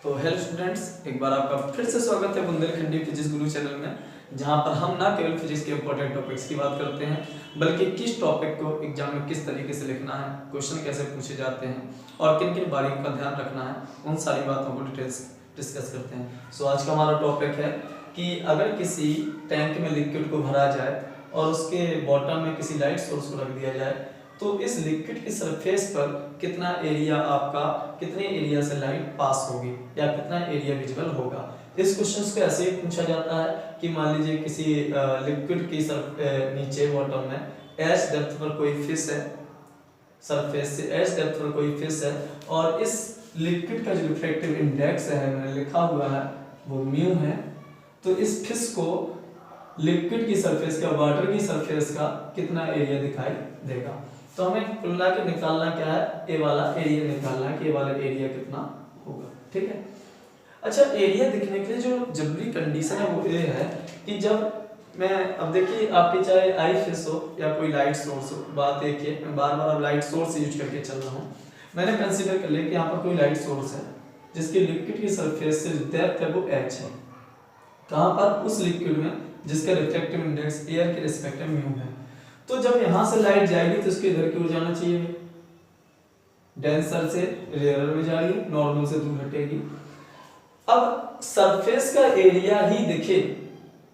तो hello students, एक बार आपका फिर से स्वागत है बुंदेलखंडी फिजिक्स गुरु चैनल में, जहां पर हम ना केवल फिजिक्स के इंपॉर्टेंट टॉपिक्स की बात करते हैं, बल्कि किस टॉपिक को एग्जाम में किस तरीके से लिखना है, क्वेश्चन कैसे पूछे जाते हैं और किन किन बारीकियों का ध्यान रखना है, उन सारी बातों को डिटेल्स डिस्कस करते हैं। सो आज का हमारा टॉपिक है कि अगर किसी टैंक में लिक्विड को भरा जाए और उसके बॉटम में किसी लाइट सोर्स को रख दिया जाए तो इस लिक्विड की सरफेस पर कितना एरिया कितने एरिया से लाइट पास होगी या कितना एरिया विजिबल होगा। इस क्वेश्चन को ऐसे ही पूछा जाता है कि मान लीजिए किसी लिक्विड की नीचे बॉटम में एच डेप्थ पर कोई फिश है, सरफेस से एच डेप्थ पर कोई फिश है और इस लिक्विड का जो रिफ्रैक्टिव इंडेक्स है मैंने लिखा हुआ है वो म्यू है, तो इस फिश को लिक्विड की सरफेस का वाटर की सरफेस का कितना एरिया दिखाई देगा। तो हमें कुल मिला के निकालना क्या है, ए वाला एरिया निकालना है कि ए वाला एरिया कितना होगा। ठीक है। अच्छा, एरिया दिखने के लिए जो जरूरी कंडीशन है वो ये है कि जब मैं अब देखिए आपके चाहे आई फिश हो या कोई लाइट सोर्स हो, बात एक है, मैं बार बार अब लाइट सोर्स यूज करके चल रहा हूँ। मैंने कंसीडर कर लिया कि यहाँ पर कोई लाइट सोर्स है जिसके लिक्विड की सरफेस से डेप्थ है वो एच है, कहाँ पर उस लिक्विड में जिसका रिफ्रैक्टिव इंडेक्स एयर के रिस्पेक्ट में म्यू है। तो जब यहां से लाइट जाएगी तो इसके इधर की ओर जाना चाहिए, डेंसर से रेयरर में जा रही है, नॉर्मल से दूर हटेगी। अब सरफेस का एरिया ही दिखे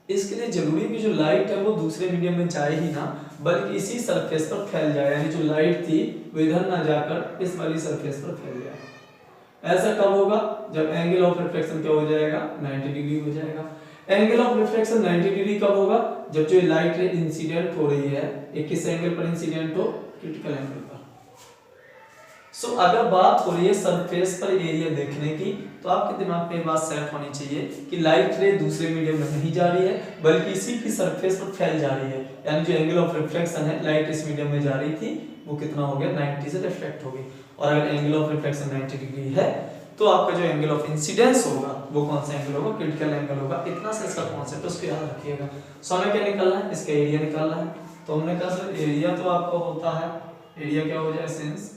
इसके लिए जरूरी कि जो लाइट है वो दूसरे मीडियम में जाए ही ना, बल्कि इसी सरफेस पर फैल जाए, यानी जो लाइट थी वो इधर ना जाकर इस वाली सरफेस पर फैल जाए। ऐसा कब होगा? जब एंगल ऑफ रिफ्लेक्शन क्या हो जाएगा, 90 डिग्री हो जाएगा। एंगल ऑफ रिफ्लेक्शन 90 डिग्री कब होगा? जब जो लाइट रे इंसिडेंट हो रही है एक किस एंगल पर इंसिडेंट हो, क्रिटिकल एंगल पर। सो अगर बात हो रही है सरफेस पर एरिया देखने की, तो आपके दिमाग में ये बात सेट होनी चाहिए कि लाइट रे दूसरे मीडियम में नहीं जा रही है बल्कि इसी की सरफेस पर फैल जा रही है, यानी जो एंगल ऑफ रिफ्लेक्शन है लाइट इस मीडियम में जा रही थी वो कितना हो गया, 90 से रिफ्लेक्ट होगी। और अगर एंगल ऑफ रिफ्लेक्शन 90 डिग्री है तो आपका जो एंगल ऑफ इंसिडेंस होगा वो कौन सा एंगल होगा, क्रिटिकल एंगल होगा। इतना सा इसका कॉन्सेप्ट उसको याद रखिएगा। सो हमें क्या निकालना है, इसका एरिया निकालना है। तो हमने कहा सर एरिया तो आपका होता है, एरिया क्या हो जाए, सिंस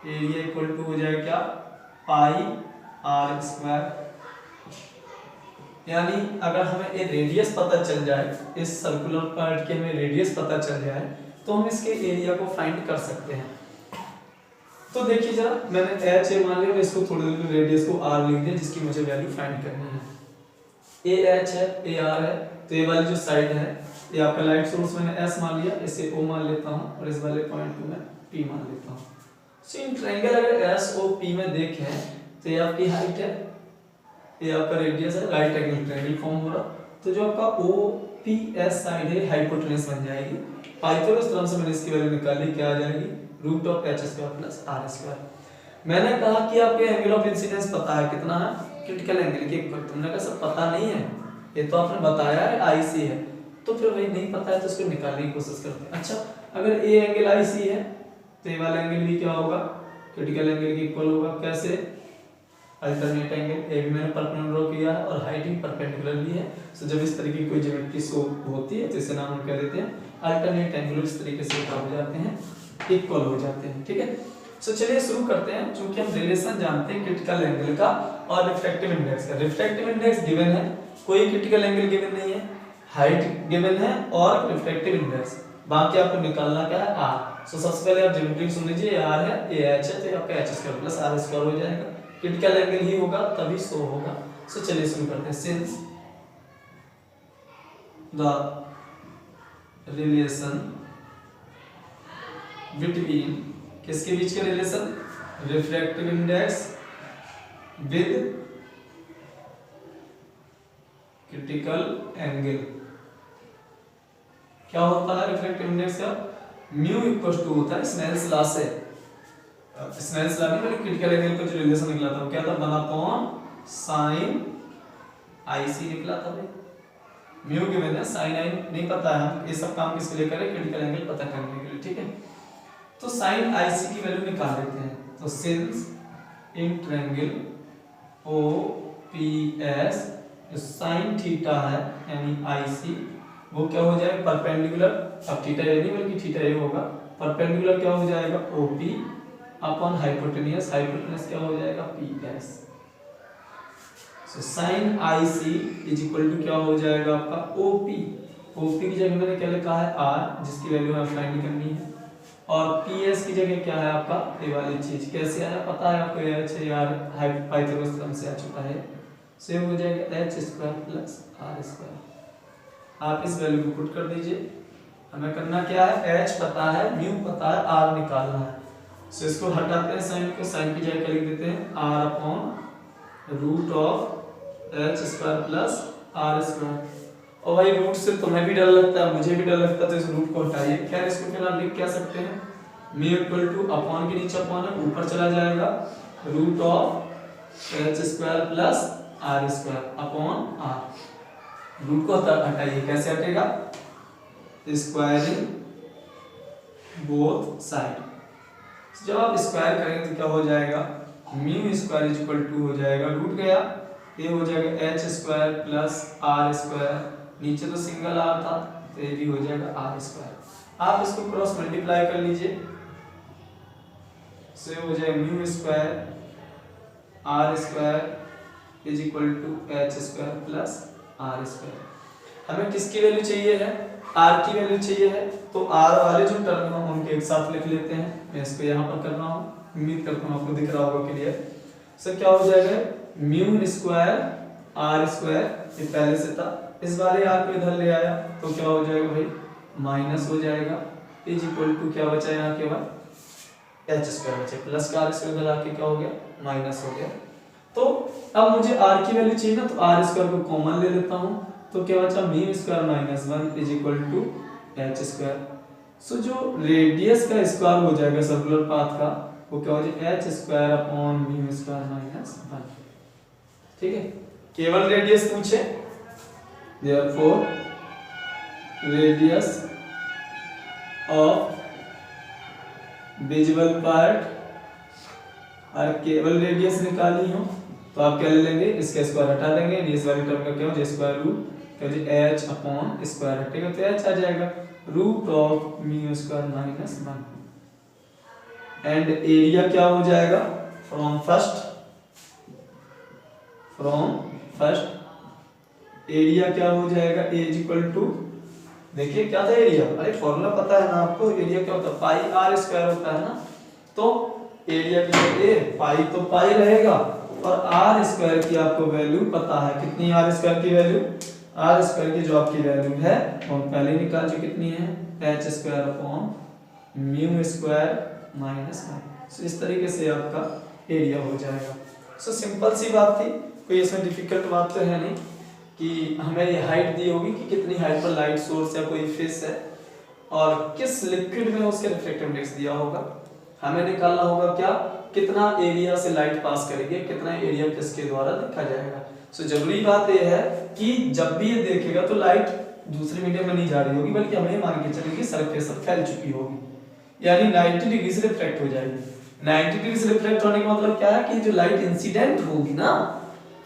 एरिया इक्वल टू हो जाए क्या, पाई आर स्क्वायर। यानी अगर हमें ये रेडियस पता चल जाए, इस सर्कुलर पार्ट के हमें रेडियस पता चल जाए तो हम इसके एरिया को फाइंड कर सकते हैं। तो देखिए जरा, मैंने एच ए मान लिया, मैं इसको थोड़ी देर रेडियस को आर लिख दिया जिसकी मुझे वैल्यू फाइंड करनी है। ए एच है, ए आर है, तो ये वाली जो साइड है ये आपका लाइट सोर्स मैंने एस मान लिया, इसे ओ मान लेता हूँ और इस वाले पॉइंट को मैं पी मान लेता हूँ। सो इन ट्रायंगल अगर एस ओ पी में देखें तो ये आपकी हाइट है, ये आपका रेडियस है, राइट एंगल ट्रायंगल फॉर्म हो रहा। तो जो आपका ओ पी एस साइड है हाइपोटेन्यूज बन जाएगी। पाइथागोरस थ्योरम से मैंने इसकी वैल्यू निकाली, क्या आ जाएगी, root of H square plus R square. मैंने कहा कि आपके एंगल ऑफ इंसिडेंस पता है कितना है, क्रिटिकल एंगल के इक्वल। तुमने कहा सब पता नहीं है, ये तो आपने बताया है आईसी है, तो फिर वही नहीं पता है तो इसको निकालने की कोशिश करते हैं। अच्छा, अगर ए एंगल आईसी है तो ये वाला एंगल भी क्या होगा, क्रिटिकल एंगल के इक्वल होगा। कैसे? अल्टरनेट एंगल, ए भी मैंने परपेंडिकुलर ड्रॉ किया है और हाइट भी परपेंडिकुलर भी है। सो जब इस तरीके की कोई ज्योमेट्री शो होती है तो इसे नाम हम कह देते हैं अल्टरनेट एंगल। इस तरीके से क्या हो जाते हैं, इक्वल हो जाते हैं। ठीक है। सो चलिए शुरू करते हैं। चूंकि हम रिलेशन जानते हैं क्रिटिकल एंगल का और रिफ्रैक्टिव इंडेक्स का। रिफ्रैक्टिव इंडेक्स गिवन है, कोई क्रिटिकल एंगल गिवन नहीं है, हाइट गिवन है और रिफ्रैक्टिव इंडेक्स, बाकी आपको निकालना क्या है, आर। सो सबसे पहले आप ज्योमेट्री सुन लीजिए, आर है, ए एच है, तो आपका H square plus R square हो जाएगा। क्रिटिकल एंगल ही होगा तभी शो होगा। सो चलिए शुरू करते हैं। सिंस द रिलेशन बिटवीन, किसके बीच का relation, refractive index with critical angle. क्या होता है रिफ्रैक्टिव इंडेक्स का, म्यू इक्वल टू होता है स्नेल्स लॉ से, स्नेल्स लॉ नहीं बल्कि क्रिटिकल एंगल का जो रिलेशन निकला था वो क्या था, 1 sin आईसी निकला था भाई। म्यू के मैंने sin आई नहीं पता है, हम ये सब काम किसके लिए करें, क्रिटिकल एंगल पता करने के लिए। ठीक है, तो sin आईसी की वैल्यू निकाल लेते हैं। तो since in triangle O P S जो sin थीटा है यानी आईसी वो क्या हो जाएगा, परपेंडिकुलर, अब थीटा ये नहीं बल्कि थीटा ये होगा, परपेंडिकुलर क्या हो जाएगा, ओपी अपॉन हाइपोटेन्यूज, हाइपोटेन्यूज क्या हो जाएगा, P S. So sine I C is equal to क्या हो जाएगा आपका ओपी। ओपी की जगह मैंने क्या लिखा है आर, जिसकी वैल्यू हमें फाइंड करनी है, और पी एस की जगह क्या है आपका ये वाली चीज। कैसे आया पता है आपको, एच आर पाइथागोरस थ्योरम से आ चुका है। सेव हो जाएगा H square plus R square. आप इस वैल्यू को पुट कर दीजिए। हमें करना क्या है, एच पता है, म्यू पता है, आर निकालना है। सो इसको हटाते हैं साइन को, साइन की जगह क्या लिख देते हैं R upon root of H square plus R square. और भाई रूट से तुम्हें भी डर लगता है, मुझे भी डर लगता है, तो इस रूट को हटाइए। खैर इसको फिर आप लिख क्या सकते हैं, म्यू इक्वल टू अपॉन के नीचे अपॉन है, ऊपर चला जाएगा root of H square plus R square upon R. Root को हटाइए, कैसे हटेगा, स्क्वायरिंग बोथ साइड। जब आप स्क्वायर करेंगे तो क्या हो जाएगा, mu square is equal to हो जाएगा, रूट गया ये हो जाएगा H square plus R square, नीचे तो सिंगल आर था तो ये भी हो जाएगा आर स्क्वायर। आप इसको क्रॉस मल्टीप्लाई कर लीजिए, सो ये हो जाएगा mu square R square is equal to H square plus R square. हमें किसकी वैल्यू चाहिए है, आर की वैल्यू चाहिए है, तो आर वाले जो टर्म है उनके एक साथ लिख लेते हैं। मैं इसको यहाँ पर कर रहा हूँ, उम्मीद करता हूँ आपको दिख रहा होगा क्लियर। सर क्या हो जाएगा, म्यू स्क्वायर आर स्क्वायर ये पहले से था, इस वाले आर को इधर ले आया तो क्या हो जाएगा भाई माइनस हो जाएगा, इज इक्वल टू क्या बचा यहाँ केवल एच स्क्वायर बचे, प्लस का आर स्क्वायर इधर आके क्या हो गया माइनस हो गया। तो अब मुझे आर की वैल्यू चाहिए ना, तो आर स्क्वायर को कॉमन ले लेता हूँ, तो क्या बचा mu square minus 1 is equal to H square. So जो रेडियस का स्क्वायर हो जाएगा सर्कुलर पाथ का, वो क्या हो जाएगा H square upon mu square minus 1। ठीक है, केवल रेडियस पूछे, therefore radius of visible part, और केवल रेडियस निकाली हो तो आप क्या ले लेंगे, इसका स्क्वायर हटा देंगे, इस वाली टर्म का क्या हो जाए स्क्वायर रूट, क्या हो जाए एच अपॉन स्क्वायर हटेगा तो एच आ जाएगा root of mu square minus 1। And area क्या हो जाएगा, फ्रॉम फर्स्ट एरिया क्या हो जाएगा, ए इज इक्वल टू, देखिए क्या था एरिया, अरे फॉर्मूला पता है ना आपको, एरिया क्या होता है पाई आर स्क्वायर होता है ना, तो एरिया की जगह पाई तो पाई रहेगा, और आर स्क्वायर की आपको वैल्यू पता है कितनी, आर स्क्वायर की वैल्यू, आर स्क्वायर की जो आपकी वैल्यू है और पहले निकाल जो कितनी है H square upon mu square minus 1। सो इस तरीके से आपका एरिया हो जाएगा। सो सिंपल सी बात थी, कोई इसमें डिफिकल्ट बात तो है नहीं कि हमें ये हाइट दी होगी कि कितनी हाइट पर लाइट सोर्स या कोई फिश है और किस लिक्विड में उसके रिफ्लेक्टिव इंडेक्स दिया होगा। हमें निकालना होगा क्या, कितना एरिया से लाइट पास करेगी, कितना एरिया किसके द्वारा देखा जाएगा। सो जरूरी बात यह है कि जब भी ये देखेगा तो लाइट दूसरे मीडियम में नहीं जा रही होगी, बल्कि हमें मान के चलेगी सरफेस पर फैल चुकी होगी, यानी 90 डिग्री से रिफ्लेक्ट हो जाएगी। 90 डिग्री से रिफ्लेक्ट होने का मतलब क्या है कि जो लाइट इंसिडेंट होगी ना,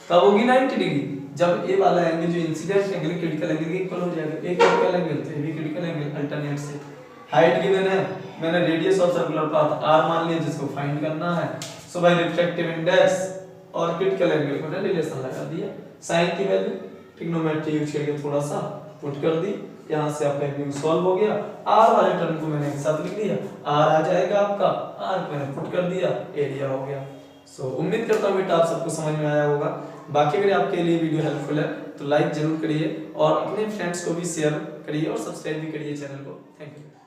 कब होगी 90 डिग्री, जब ये वाला एंगल जो इंसिडेंट एंगल क्रिटिकल एंगल के इक्वल हो जाएगा। एक क्रिटिकल एंगल तो ये क्रिटिकल एंगल अल्टरनेट से। हाइट गिवन है, मैंने radius of circular path r मान लिया जिसको फाइंड करना है। सो बाय रिफ्रैक्टिव इंडेक्स और क्रिटिकल एंगल को रिलेशन लगा दिया, साइन की वैल्यू ट्रिग्नोमेट्री यूज करके थोड़ा सा पुट कर दी, यहाँ से आपका इक्वेशन सॉल्व हो गया। r वाले टर्म को मैंने एक साथ लिख दिया, r आ जाएगा आपका, r को मैंने पुट कर दिया, एरिया हो गया। सो उम्मीद करता हूँ बेटा आप सबको समझ में आया होगा। बाकी अगर आपके लिए वीडियो हेल्पफुल है तो लाइक जरूर करिए और अपने फ्रेंड्स को भी शेयर करिए और सब्सक्राइब भी करिए चैनल को। Thank you.